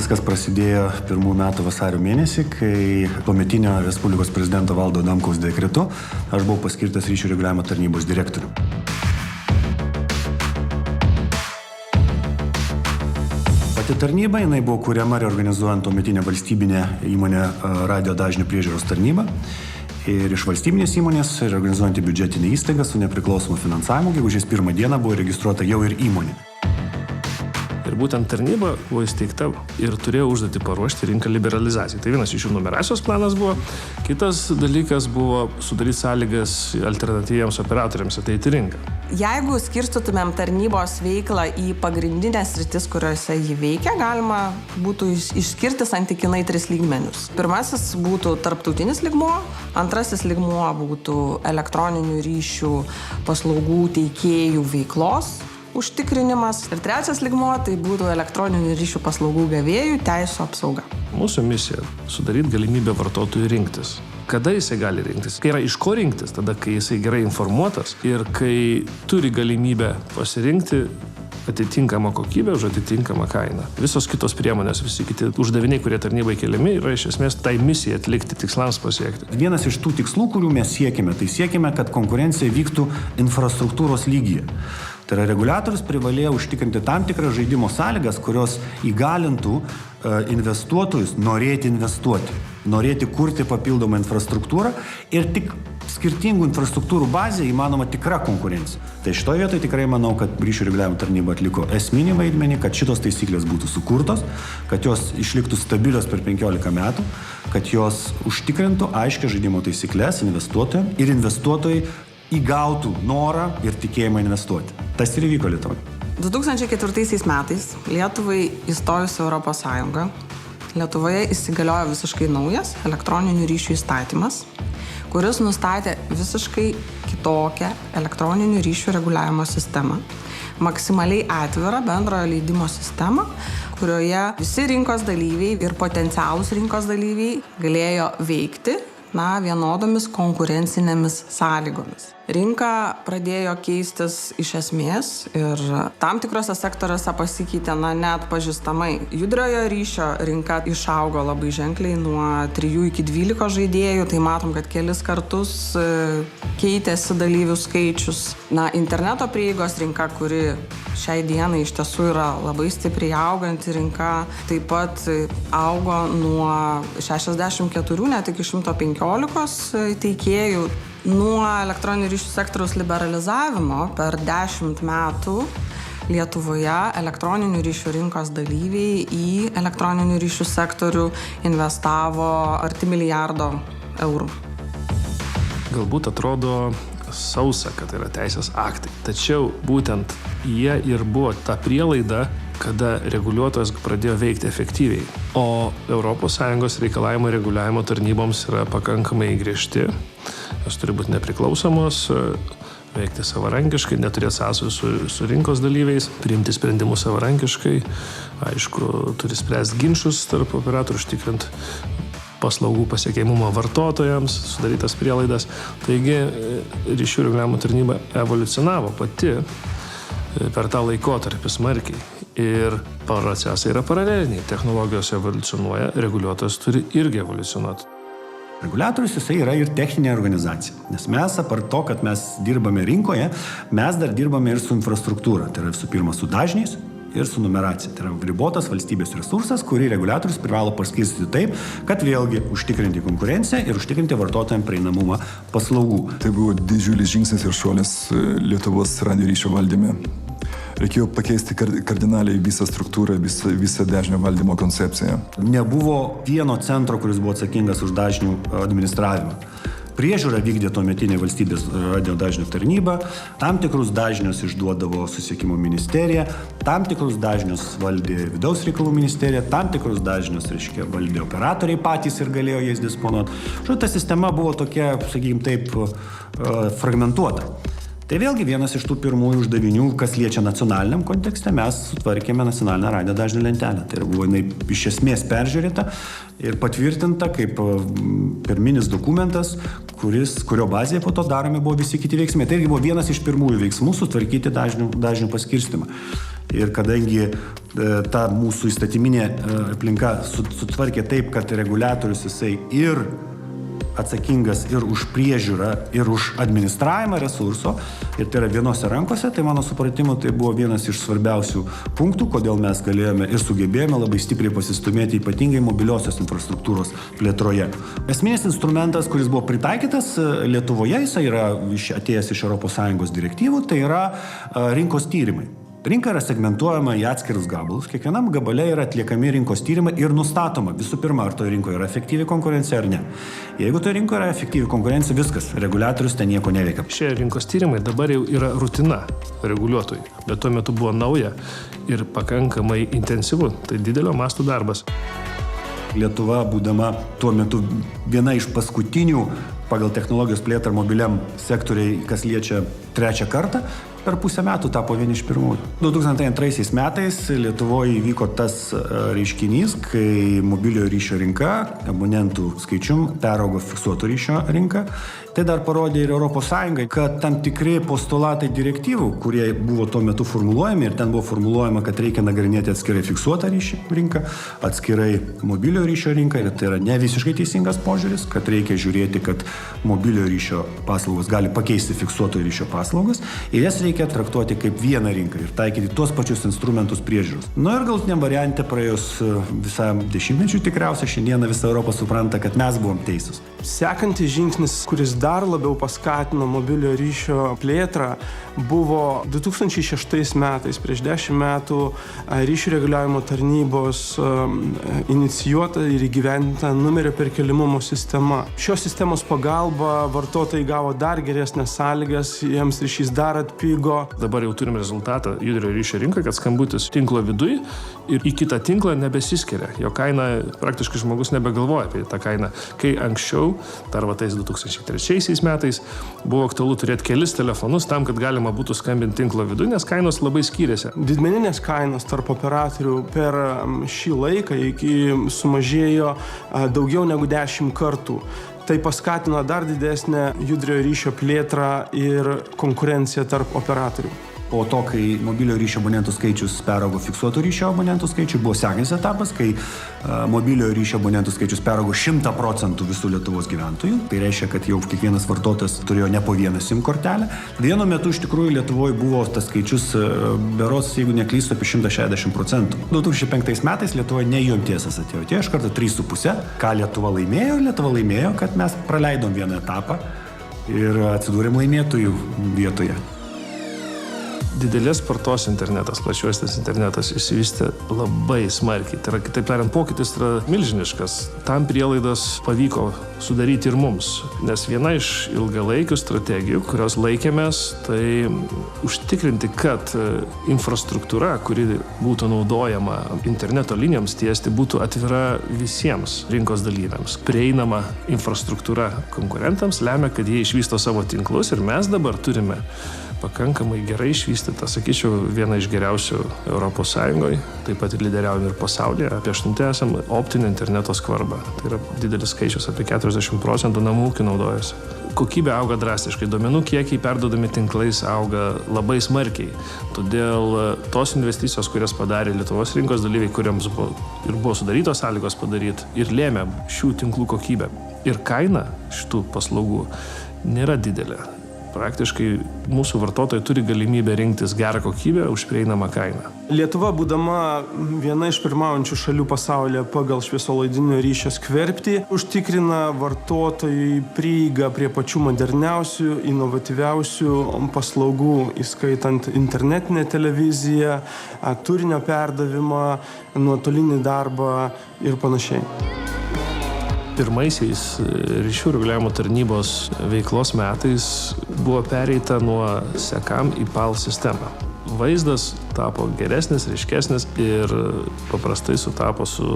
Viskas prasidėjo 1 metų vasario mėnesį, kai tuometinio Respublikos prezidento Valdo Adamkaus dekretu aš buvau paskirtas ryšių reguliavimo tarnybos direktorium. Pati tarnyba, jinai buvo kuriama reorganizuojant tuometinę valstybinę įmonę radio dažnių priežiūros tarnybą. Ir iš valstybinės įmonės reorganizuojant į biudžetinę įstaigą su nepriklausomu finansavimu, gegužės 1 dieną buvo registruota jau ir įmonė. Ir būtent tarnyba buvo įsteigta ir turėjo užduotį paruošti rinką liberalizacijai. Tai vienas iš jų numeracijos planas buvo. Kitas dalykas buvo sudaryti sąlygas alternatyviems operatoriams ateiti į rinką. Jeigu skirstytumėm tarnybos veiklą į pagrindinės sritis, kuriuose ji veikia, galima būtų išskirti santykinai 3 lygmenius. Pirmasis būtų tarptautinis lygmuo, antrasis lygmuo būtų elektroninių ryšių paslaugų teikėjų veiklos užtikrinimas ir trečias lygmuo tai būtų elektroninių ryšių paslaugų gavėjų teisių apsauga. Mūsų misija – sudaryti galimybę vartotojui rinktis. Kada jisai gali rinktis? Kai yra iš ko rinktis, tada kai jisai gerai informuotas ir kai turi galimybę pasirinkti atitinkamą kokybę už atitinkamą kainą. Visos kitos priemonės, visi kiti uždaviniai, kurie tarnybai keliami, yra iš esmės tai misijai atlikti, tikslams pasiekti. Vienas iš tų tikslų, kurių mes siekime, tai siekime, kad konkurencija vyktų infrastruktūros lygyje. Tai yra reguliatorius privalėjo užtikrinti tam tikras žaidimo sąlygas, kurios įgalintų investuotojus norėti investuoti, norėti kurti papildomą infrastruktūrą ir tik skirtingų infrastruktūrų bazėje įmanoma tikra konkurencija. Tai šitoje vietoje tikrai manau, kad ryšių reguliavimo tarnyba atliko esminį vaidmenį, kad šitos taisyklės būtų sukurtos, kad jos išliktų stabilios per 15 metų, kad jos užtikrintų aiškias žaidimo taisyklės investuotojams ir investuotojai įgautų norą ir tikėjimą investuoti. Tas ir įvyko Lietuvoje. 2004 metais Lietuvai įstojus Europos Sąjungą, Lietuvoje įsigaliojo visiškai naujas elektroninių ryšių įstatymas, kuris nustatė visiškai kitokią elektroninių ryšių reguliavimo sistemą, maksimaliai atvirą bendrojo leidimo sistemą, kurioje visi rinkos dalyviai ir potencialūs rinkos dalyviai galėjo veikti vienodomis konkurencinėmis sąlygomis. Rinka pradėjo keistis iš esmės ir tam tikrose sektoriuose pasikeitė neatpažįstamai. Judriojo ryšio rinka išaugo labai ženkliai nuo 3 iki 12 žaidėjų, tai matom, kad kelis kartus keitėsi dalyvių skaičius. Interneto prieigos rinka, kuri šiai dienai iš tiesų yra labai stipriai auganti rinka, taip pat augo nuo 64 net iki 115 teikėjų. Nuo elektroninių ryšių sektoriaus liberalizavimo per 10 metų Lietuvoje elektroninių ryšių rinkos dalyviai į elektroninių ryšių sektorių investavo arti milijardo eurų. Galbūt atrodo sausa, kad yra teisės aktai. Tačiau būtent jie ir buvo ta prielaida, kada reguliuotojas pradėjo veikti efektyviai. O ES reikalavimo reguliavimo tarnyboms yra pakankamai griežti. Jos turi būti nepriklausomos, veikti savarankiškai, neturėti sąsajų su rinkos dalyviais, priimti sprendimus savarankiškai. Aišku, turi spręsti ginčus tarp operatorių, užtikrinti paslaugų pasiekiamumą vartotojams, sudarytas prielaidas. Taigi, ryšių reguliavimo tarnyba evoliucionavo pati per tą laikotarpį smarkiai. Ir procesai yra paraleliniai. Technologijos evoliucionuoja, reguliuotojas turi irgi evoliucionuoti. Reguliatorius jisai yra ir techninė organizacija. Nes mes, apart to, kad mes dirbame rinkoje, mes dar dirbame ir su infrastruktūra. Tai yra visų pirma su dažniais ir su numeracija. Tai yra ribotas valstybės resursas, kurį reguliatorius privalo paskirstyti taip, kad vėlgi užtikrinti konkurenciją ir užtikrinti vartotojams prieinamumą paslaugų. Tai buvo didžiulis žingsnis ir šuolis Lietuvos radio ryšio valdyme. Reikėjo pakeisti kardinaliai visą struktūrą, visą dažnio valdymo koncepciją. Nebuvo vieno centro, kuris buvo atsakingas už dažnių administravimą. Priežiūrą vykdė tuometinė valstybės radio dažnių tarnyba, tam tikrus dažnius išduodavo Susisiekimo ministerija, tam tikrus dažnius valdė Vidaus reikalų ministerija, tam tikrus dažnius, valdė operatoriai patys ir galėjo jais disponuoti. Ta sistema buvo tokia, sakykime taip, fragmentuota. Tai vėlgi vienas iš tų pirmųjų uždavinių, kas liečia nacionaliniam kontekste, mes sutvarkėme nacionalinę radio dažnių lentelę. Tai buvo jinai iš esmės peržiūrėta ir patvirtinta kaip pirminis dokumentas, kurio bazėje po to daromi buvo visi kiti veiksmai. Tai irgi buvo vienas iš pirmųjų veiksmų sutvarkyti dažnių paskirstimą. Ir kadangi ta mūsų įstatyminė aplinka sutvarkė taip, kad reguliatorius jisai ir atsakingas ir už priežiūrą, ir už administravimą resurso, ir tai yra vienose rankose, tai mano supratimu tai buvo vienas iš svarbiausių punktų, kodėl mes galėjome ir sugebėjome labai stipriai pasistumėti ypatingai mobiliosios infrastruktūros plėtroje. Esminis instrumentas, kuris buvo pritaikytas Lietuvoje, jisai yra atėjęs iš ES direktyvų, tai yra rinkos tyrimai. Rinka yra segmentuojama į atskirus gabalus, kiekvienam gabale yra atliekami rinkos tyrimai ir nustatoma visų pirma, ar toje rinkoje yra efektyvi konkurencija ar ne. Jeigu toje rinkoje yra efektyvi konkurencija, viskas, reguliatorius ten nieko neveikia. Šie rinkos tyrimai dabar jau yra rutina reguliuotojui, bet tuo metu buvo nauja ir pakankamai intensyvu, tai didelio masto darbas. Lietuva, būdama tuo metu viena iš paskutinių pagal technologijos plėtrą mobiliam sektoriai, kas liečia trečią kartą, per pusę metų tapo vieni iš pirmųjų. 2002 metais Lietuvoje įvyko tas reiškinys, kai mobiliojo ryšio rinka, abonentų skaičium peraugo fiksuoto ryšio rinką. Tai dar parodė ir ES, kad tam tikri postulatai direktyvų, kurie buvo tuo metu formuluojami, ir ten buvo formuluojama, kad reikia nagrinėti atskirai fiksuotą ryšį rinką, atskirai mobiliojo ryšio rinką, ir tai yra ne visiškai teisingas požiūris, kad reikia žiūrėti, kad mobiliojo ryšio paslaugos gali pakeisti fiksuoto ryšio paslaugas, ir jas reikia traktuoti kaip vieną rinką ir taikyti tuos pačius instrumentus priežiūros. Ir galutiniam variante praėjus visam dešimtmečiui tikriausiai šiandieną visa Europa supranta, kad mes buvom teisūs. Sekantis žingsnis, kuris dar labiau paskatino mobiliojo ryšio plėtrą, buvo 2006 metais, prieš 10 metų, ryšių reguliavimo tarnybos inicijuota ir įgyvendinta numerio perkeliamumo sistema. Šios sistemos pagalba vartotojai gavo dar geresnės sąlygas, jiems ryšys dar atpigo. Dabar jau turim rezultatą judrio ryšio rinkoje, kad skambutis tinklo viduj ir į kitą tinklą nebesiskiria. Jo kaina, praktiškai žmogus nebegalvoja apie tą kainą. Kai anksčiau, dar tais 2003 metais, buvo aktualu turėti kelis telefonus tam, kad galima būtų skambinti tinklo viduj, nes kainos labai skyrėsi. Didmeninės kainos tarp operatorių per šį laiką sumažėjo daugiau negu 10 kartų. Tai paskatino dar didesnę judrio ryšio plėtrą ir konkurenciją tarp operatorių. Po to, kai mobilio ryšio abonentų skaičius peraugo fiksuoto ryšio abonentų skaičių, buvo sekantis etapas, kai mobilio ryšio abonentų skaičius peraugo 100% visų Lietuvos gyventojų. Tai reiškia, kad jau kiekvienas vartotojas turėjo ne po vieną SIM kortelę. Vienu metu iš tikrųjų Lietuvoje buvo tas skaičius berods, jeigu neklystu, apie 160%. 2005 metais Lietuvoje ne UMTS atėjo. Tie iš karto 3,5. Ką Lietuva laimėjo? Lietuva laimėjo, kad mes praleidom vieną etapą ir atsidūrėm laimėtojų vietoje. Didelės spartos internetas, plačiuostis internetas išsivystė labai smarkiai. Tai yra, kitaip tariant, pokytis yra milžiniškas. Tam prielaidas pavyko sudaryti ir mums. Nes viena iš ilgalaikių strategijų, kurios laikėmės, tai užtikrinti, kad infrastruktūra, kuri būtų naudojama interneto linijoms tiesti, būtų atvira visiems rinkos dalyviams. Prieinama infrastruktūra konkurentams lemia, kad jie išvysto savo tinklus ir mes dabar turime pakankamai gerai išvystytą, sakyčiau, vieną iš geriausių Europos Sąjungoje, taip pat ir lyderiaujame ir pasaulyje, apie 8 esam optinio interneto skvarbą. Tai yra didelis skaičius, apie 40% namų ūkių naudojasi. Kokybė auga drastiškai, duomenų kiekiai perdodami tinklais auga labai smarkiai. Todėl tos investicijos, kurias padarė Lietuvos rinkos dalyviai, kuriems buvo sudarytos sąlygos padaryti, ir lėmė šių tinklų kokybę. Ir kaina šitų paslaugų nėra didelė. Praktiškai mūsų vartotojai turi galimybę rinktis gerą kokybę už prieinamą kainą. Lietuva, būdama viena iš pirmaujančių šalių pasaulyje pagal šviesolaidinio ryšio skverbtį, užtikrina vartotojui prieigą prie pačių moderniausių, inovatyviausių paslaugų, įskaitant internetinę televiziją, turinio perdavimą, nuotolinį darbą ir panašiai. Pirmaisiais ryšių reguliavimo tarnybos veiklos metais buvo pereita nuo SECAM į PAL sistemą. Vaizdas tapo geresnis, ryškesnis ir paprastai sutapo su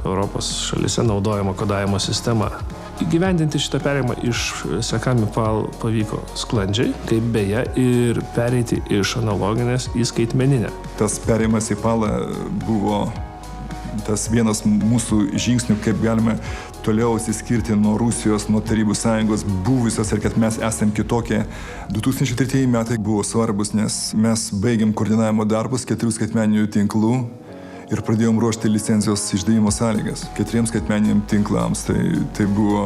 Europos šalyse naudojama kodavimo sistema. Įgyvendinti šitą perėjimą iš SECAM į PAL pavyko sklandžiai, kaip beje ir pereiti iš analoginės į skaitmeninę. Tas perėjimas į PAL buvo tas vienas mūsų žingsnių, kaip galime toliau atsiskirti nuo Rusijos, nuo Tarybų Sąjungos buvusios ir kad mes esam kitokie. 2003 metai buvo svarbus, nes mes baigėm koordinavimo darbus 4 skaitmeninių tinklų ir pradėjom ruošti licencijos išdavimo sąlygas 4 skaitmeniniam tinklams. Tai buvo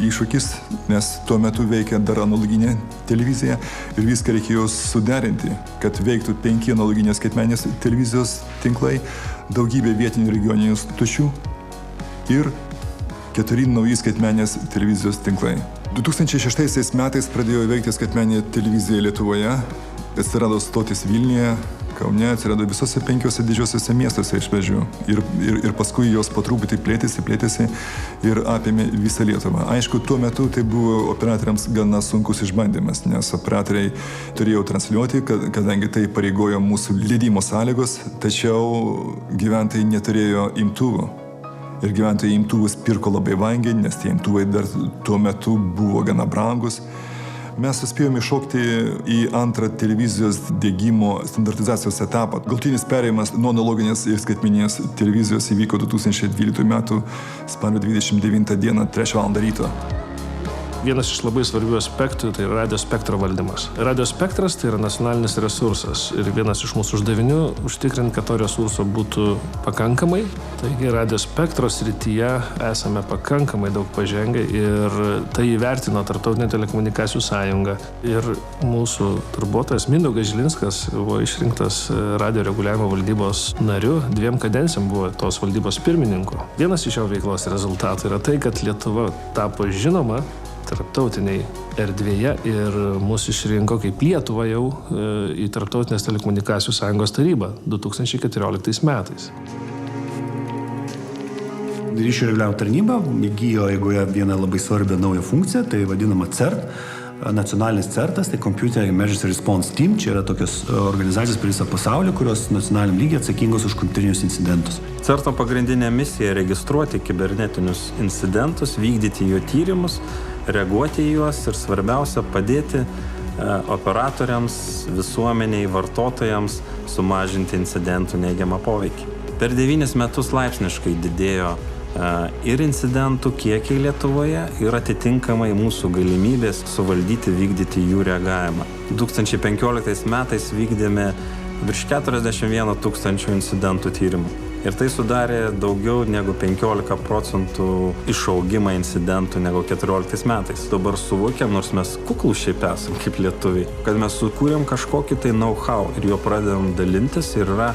iššūkis, nes tuo metu veikia dar analoginė televizija ir viską reikėjo suderinti, kad veiktų 5 analoginės skaitmeninės televizijos tinklai, daugybė vietinių regioninių stočių ir 4 nauji skaitmeninės televizijos tinklai. 2006 metais pradėjo veikti skaitmeninė televizija Lietuvoje, atsirado stotis Vilniuje, Kaune, atsirado visose 5 didžiosiuose miestuose iš pradžių. Ir paskui jos po truputį plėtėsi ir apėmė visą Lietuvą. Aišku, tuo metu tai buvo operatoriams gana sunkus išbandymas, nes operatoriai turėjo transliuoti, kadangi tai pareigojo mūsų leidimo sąlygos, tačiau gyventojai neturėjo imtuvų. Ir gyventojai imtuvus pirko labai vangiai, nes tie imtuvai dar tuo metu buvo gana brangus. Mes suspėjome iššokti į antrą televizijos diegimo standartizacijos etapą. Galutinis perėjimas nuo analoginės ir skaitmeninės televizijos įvyko 2012 metų spalio 29 dieną 3 val. Ryto. Vienas iš labai svarbių aspektų tai yra radio spektro valdymas. Radio spektras tai yra nacionalinis resursas ir vienas iš mūsų uždavinių užtikrinti, kad to resurso būtų pakankamai. Taigi radio spektro srityje esame pakankamai daug pažengę ir tai įvertino Tarptautinė telekomunikacijų sąjunga. Ir mūsų darbuotojas Mindaugas Žilinskas buvo išrinktas radio reguliavimo valdybos nariu, 2 kadencijom buvo tos valdybos pirmininku. Vienas iš jo veiklos rezultatų yra tai, kad Lietuva tapo žinoma tarptautiniai erdvėje ir mus išrinko kaip Lietuvą jau į Tarptautinės telekomunikacijų sąjungos tarybą 2014 metais. Ryšių reguliavimo tarnyba įgijo eigoje vieną labai svarbią naują funkciją, tai vadinama CERT. Nacionalinis CERTas, tai Computer Emergency Response Team, čia yra tokios organizacijos per visą pasaulį, kurios nacionaliniam lygiai atsakingos už kompiuterinius incidentus. CERTo pagrindinė misija – registruoti kibernetinius incidentus, vykdyti jų tyrimus, reaguoti į juos ir svarbiausia padėti operatoriams, visuomeniai, vartotojams sumažinti incidentų neigiamą poveikį. Per 9 metus laipsniškai didėjo ir incidentų kiekiai Lietuvoje ir atitinkamai mūsų galimybės suvaldyti, vykdyti jų reagavimą. 2015 metais vykdėme virš 41 000 incidentų tyrimų. Ir tai sudarė daugiau negu 15% išaugimą incidentų negu 2014 metais. Dabar suvokiam, nors mes kuklūs šiaip esam kaip lietuviai, kad mes sukūrėm kažkokį tai know-how ir jo pradedam dalintis ir yra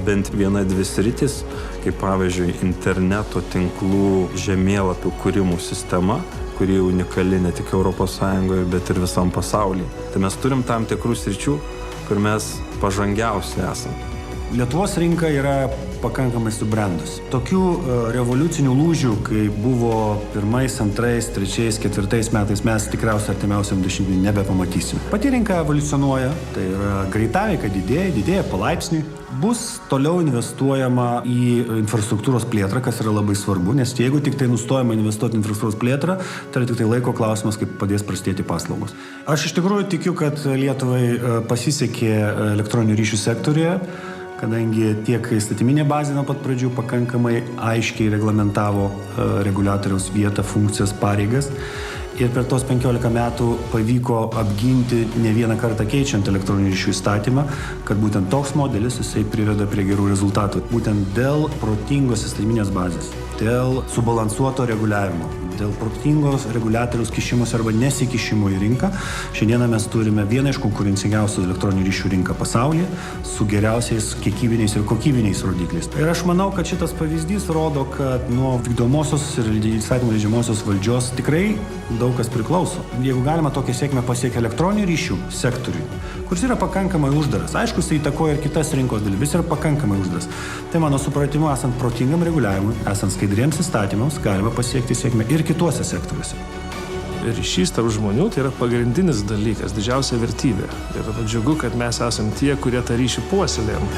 bent 1-2 sritis, kaip pavyzdžiui interneto tinklų žemėlapių kūrimų sistema, kuri unikali ne tik ES, bet ir visam pasaulyje. Tai mes turim tam tikrų sričių, kur mes pažangiausi esame. Lietuvos rinka yra pakankamai subrendus. Tokių revoliucinių lūžių, kai buvo 1, 2, 3, 4 metais, mes tikriausiai artimiausiam dešimtmetį nebepamatysim. Pati rinka evoliucionuoja, tai yra greitaveika didėja palaipsniui. Bus toliau investuojama į infrastruktūros plėtrą, kas yra labai svarbu, nes jeigu tik tai nustojama investuoti į infrastruktūros plėtrą, tai yra tik tai laiko klausimas, kaip padės prastėti paslaugos. Aš iš tikrųjų tikiu, kad Lietuvai pasisekė elektroninių ryšių sektoriuje, kadangi tiek įstatyminė bazė nuo pat pradžių pakankamai aiškiai reglamentavo reguliatoriaus vietą, funkcijas, pareigas. Ir per tos 15 metų pavyko apginti ne vieną kartą keičiant elektroninių ryšių įstatymą, kad būtent toks modelis jisai priveda prie gerų rezultatų. Būtent dėl protingos įstatyminės bazės, dėl subalansuoto reguliavimo, dėl protingos reguliatoriaus kišimos arba nesikišimo į rinką. Šiandieną mes turime vieną iš konkurencingiausių elektroninių ryšių rinką pasaulyje su geriausiais kiekybiniais ir kokybiniais rodikliais. Ir aš manau, kad šitas pavyzdys rodo, kad nuo vykdomosios ir įstatymų leidžiamosios valdžios tikrai daug kas priklauso. Jeigu galima tokią sėkmę pasiekti elektroninių ryšių sektoriui, kuris yra pakankamai uždaras, aišku, jis įtakoja ir kitas rinkos dalis, yra pakankamai uždaras. Tai mano supratimu, esant protingam reguliavimui, esant skaidriems įstatymams, galima pasiekti sėkmę ir kituose sektoriuose. Ryšys tarp žmonių tai yra pagrindinis dalykas, didžiausia vertybė. Ir džiugu, kad mes esam tie, kurie tą ryšį puoselėjam.